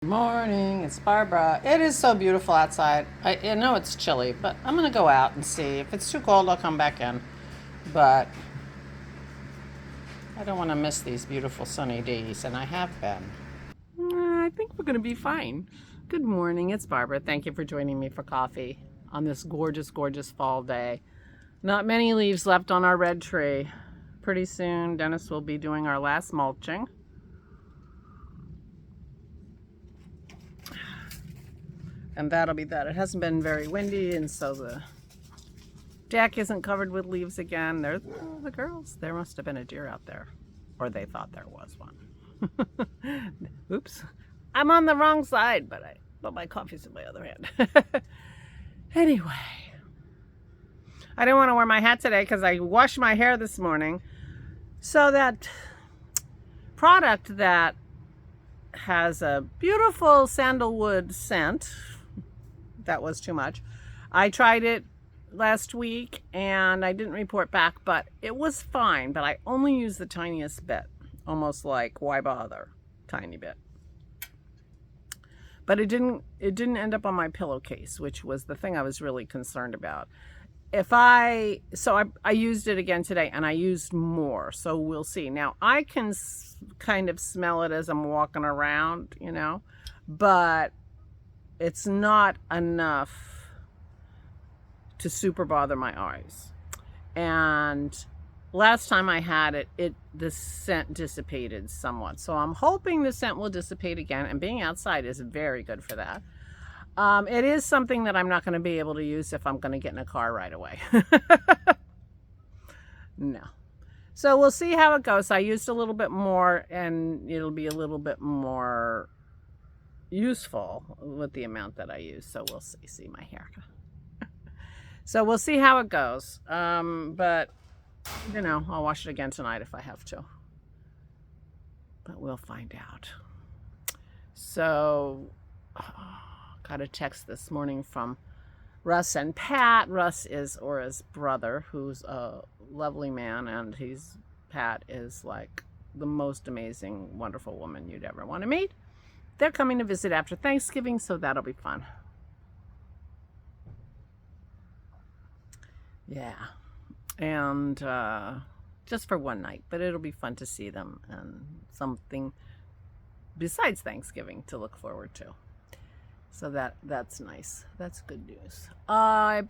Morning, it's Barbara. It is so beautiful outside. I know it's chilly, but I'm gonna go out and see. If it's too cold, I'll come back in. But I don't want to miss these beautiful sunny days, and I have been. I think we're gonna be fine. Good morning, it's Barbara. Thank you for joining me for coffee on this gorgeous, gorgeous fall day. Not many leaves left on our red tree. Pretty soon, Dennis will be doing our last mulching. And that'll be that. It hasn't been very windy, and so the deck isn't covered with leaves again. There's the girls. There must have been a deer out there, or they thought there was one. Oops, I'm on the wrong side, but my coffee's in my other hand. Anyway, I didn't want to wear my hat today because I washed my hair this morning. So that product that has a beautiful sandalwood scent, that was too much. I tried it last week and I didn't report back, but it was fine. But I only used the tiniest bit, almost like why bother, tiny bit. But it didn't end up on my pillowcase, which was the thing I was really concerned about. I used it again today, and I used more, so we'll see. Now I can kind of smell it as I'm walking around, but it's not enough to super bother my eyes. And last time I had it, the scent dissipated somewhat. So I'm hoping the scent will dissipate again, and being outside is very good for that. It is something that I'm not going to be able to use if I'm going to get in a car right away. No. So we'll see how it goes. I used a little bit more, and it'll be a little bit more useful with the amount that I use. So we'll see. See my hair. So we'll see how it goes. But I'll wash it again tonight if I have to. But we'll find out. So, got a text this morning from Russ and Pat. Russ is Aura's brother, who's a lovely man, and Pat is like the most amazing, wonderful woman you'd ever want to meet. They're coming to visit after Thanksgiving, so that'll be fun. Yeah. And just for one night, but it'll be fun to see them and something besides Thanksgiving to look forward to. So that's nice. That's good news. I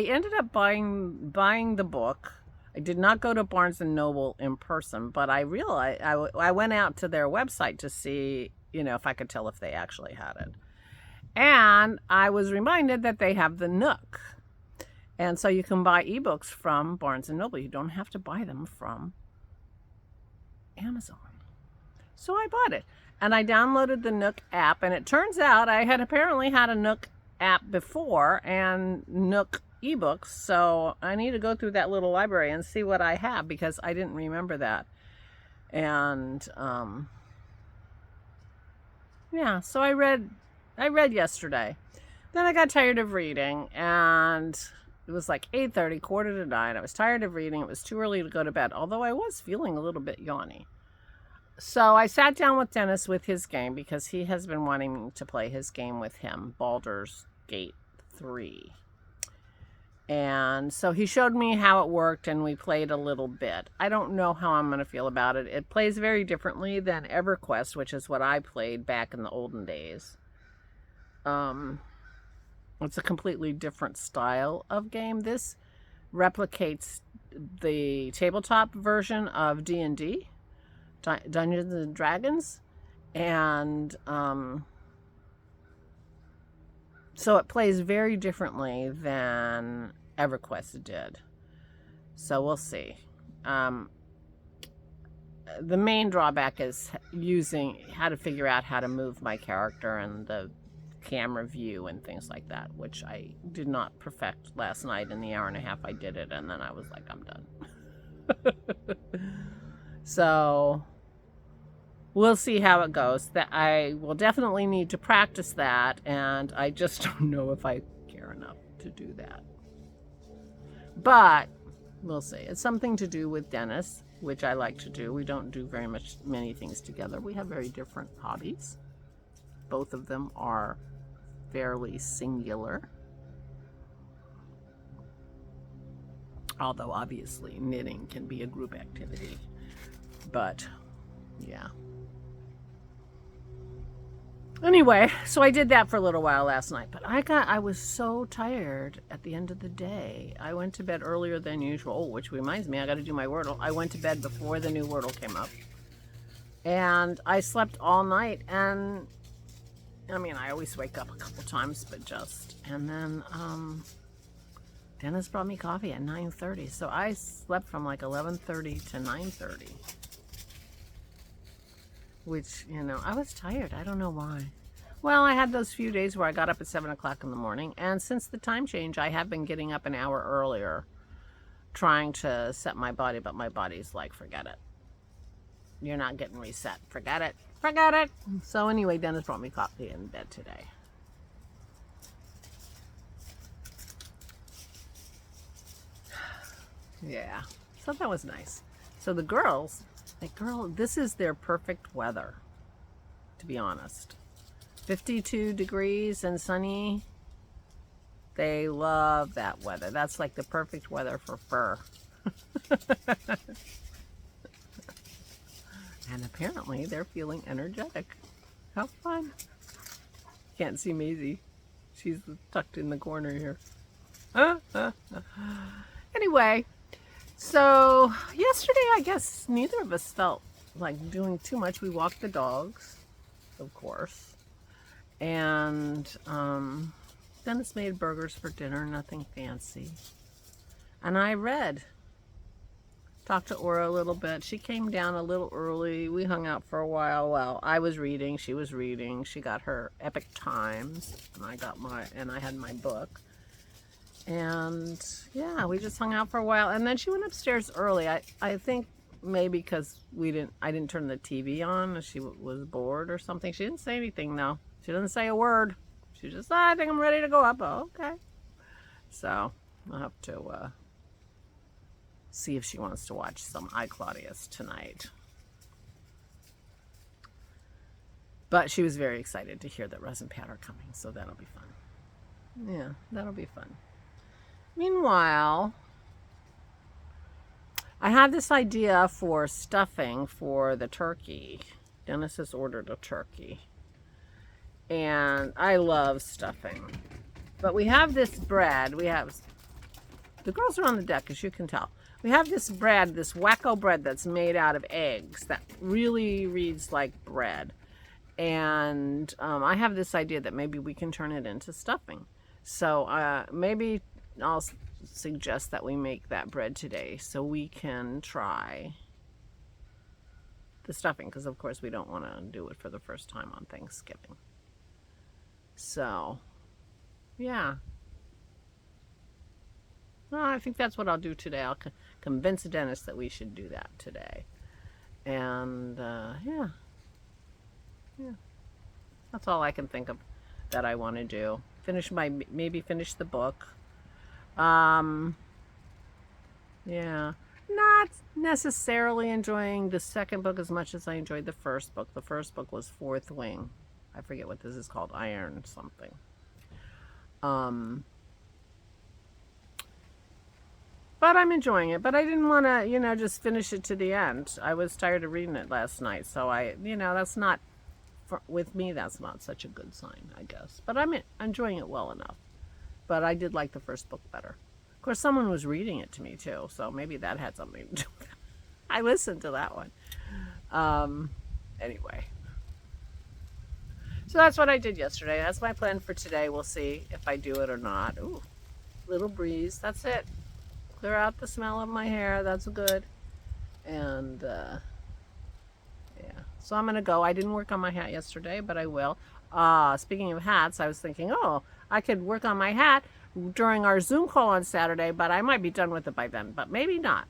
ended up buying the book. I did not go to Barnes & Noble in person, but I realized I went out to their website to see, if I could tell if they actually had it. And I was reminded that they have the Nook. And so you can buy ebooks from Barnes & Noble. You don't have to buy them from Amazon. So I bought it. And I downloaded the Nook app. And it turns out I had apparently had a Nook app before and Nook ebooks. So I need to go through that little library and see what I have, because I didn't remember that. And yeah, so I read yesterday. Then I got tired of reading, and it was like 8:30, 8:45. I was tired of reading. It was too early to go to bed, although I was feeling a little bit yawny. So I sat down with Dennis with his game, because he has been wanting me to play his game with him, Baldur's Gate 3. And so he showed me how it worked, and we played a little bit. I don't know how I'm going to feel about it. It plays very differently than EverQuest, which is what I played back in the olden days. It's a completely different style of game. This replicates the tabletop version of D&D, Dungeons and Dragons, and so it plays very differently than EverQuest did. So we'll see. The main drawback is how to figure out how to move my character and the camera view and things like that, which I did not perfect last night in the hour and a half I did it, and then I was like, I'm done. So we'll see how it goes. That I will definitely need to practice that, and I just don't know if I care enough to do that. But we'll see. It's something to do with Dennis, which I like to do. We don't do many things together. We have very different hobbies. Both of them are fairly singular. Although obviously knitting can be a group activity. But yeah. Anyway, so I did that for a little while last night, but I was so tired at the end of the day. I went to bed earlier than usual, which reminds me I got to do my Wordle. I went to bed before the new Wordle came up. And I slept all night, and I mean, I always wake up a couple times, but just, and then Dennis brought me coffee at 9:30, so I slept from like 11:30 to 9:30. Which, you know, I was tired. I don't know why. Well, I had those few days where I got up at 7 o'clock in the morning. And since the time change, I have been getting up an hour earlier trying to set my body. But my body's like, forget it. You're not getting reset. Forget it. Forget it. So anyway, Dennis brought me coffee in bed today. Yeah. So that was nice. So the girls... Like, girl, this is their perfect weather, to be honest. 52 degrees and sunny. They love that weather. That's like the perfect weather for fur. And apparently they're feeling energetic. How fun. Can't see Maisie. She's tucked in the corner here. Anyway. So, yesterday, I guess neither of us felt like doing too much. We walked the dogs, of course. And Dennis made burgers for dinner, nothing fancy. And I read. Talked to Aura a little bit. She came down a little early. We hung out for a while. Well, I was reading. She was reading. She got her Epic Times. And I had my book. And yeah, we just hung out for a while, and then she went upstairs early. I think maybe because I didn't turn the TV on. She was bored or something. She didn't say anything though. She didn't say a word. She just said, I think I'm ready to go up. Oh, okay. So I'll have to see if she wants to watch some iClaudius tonight. But she was very excited to hear that Russ and Pat are coming, so that'll be fun. Yeah, that'll be fun. Meanwhile, I have this idea for stuffing for the turkey. Dennis has ordered a turkey. And I love stuffing. But we have this bread. The girls are on the deck, as you can tell. We have this bread, this wacko bread that's made out of eggs that really reads like bread. And I have this idea that maybe we can turn it into stuffing. So maybe I'll suggest that we make that bread today so we can try the stuffing, because of course we don't want to do it for the first time on Thanksgiving. So, yeah. Well, I think that's what I'll do today. I'll convince Dennis that we should do that today. And, yeah. That's all I can think of that I want to do. Maybe finish the book. Yeah, not necessarily enjoying the second book as much as I enjoyed the first book. The first book was Fourth Wing. I forget what this is called, Iron something. But I'm enjoying it. But I didn't want to, just finish it to the end. I was tired of reading it last night. So that's not, with me, that's not such a good sign, I guess. But I'm enjoying it well enough. But I did like the first book better. Of course, someone was reading it to me, too. So maybe that had something to do with it. I listened to that one. Anyway. So that's what I did yesterday. That's my plan for today. We'll see if I do it or not. Ooh, little breeze. That's it. Clear out the smell of my hair. That's good. And, yeah. So I'm going to go. I didn't work on my hat yesterday, but I will. Speaking of hats, I was thinking, I could work on my hat during our Zoom call on Saturday, but I might be done with it by then, but maybe not.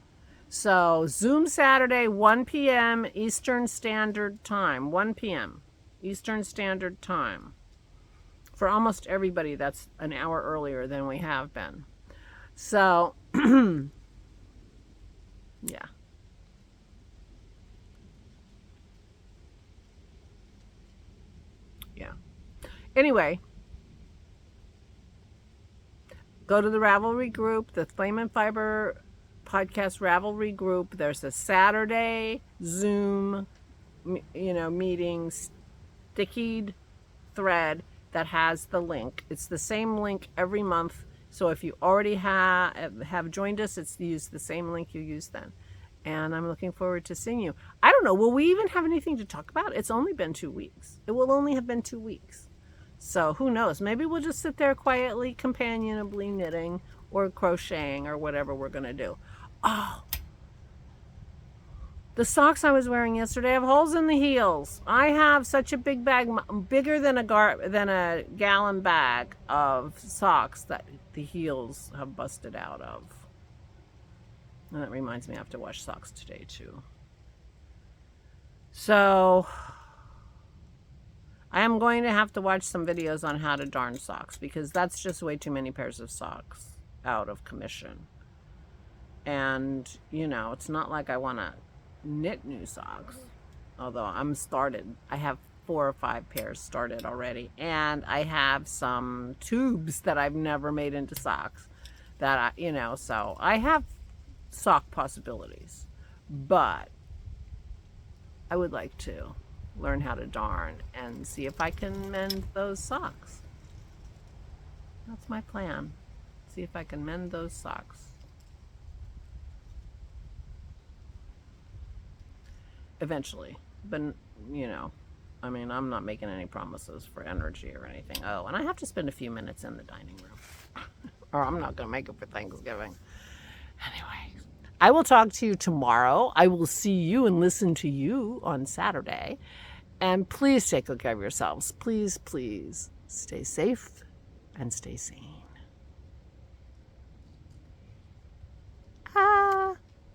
So Zoom Saturday, 1 p.m. Eastern Standard Time. 1 p.m. Eastern Standard Time. For almost everybody, that's an hour earlier than we have been. So, yeah. Yeah. Anyway, go to the Ravelry group, the Flame and Fiber podcast Ravelry group. There's a Saturday Zoom, meeting stickied thread that has the link. It's the same link every month. So if you already have joined us, it's use the same link you used then. And I'm looking forward to seeing you. I don't know, will we even have anything to talk about? It's only been 2 weeks. It will only have been 2 weeks. So who knows? Maybe we'll just sit there quietly, companionably knitting or crocheting or whatever we're going to do. Oh, the socks I was wearing yesterday have holes in the heels. I have such a big bag, bigger than a gallon bag of socks that the heels have busted out of. And that reminds me I have to wash socks today too. So I am going to have to watch some videos on how to darn socks because that's just way too many pairs of socks out of commission. And, it's not like I want to knit new socks. Although I'm started. I have 4 or 5 pairs started already. And I have some tubes that I've never made into socks. So I have sock possibilities. But I would like to learn how to darn and see if I can mend those socks. That's my plan. See if I can mend those socks. Eventually. But, I'm not making any promises for energy or anything. Oh, and I have to spend a few minutes in the dining room. Or I'm not going to make it for Thanksgiving. Anyway, I will talk to you tomorrow. I will see you and listen to you on Saturday. And please take good care of yourselves. Please, please stay safe and stay sane.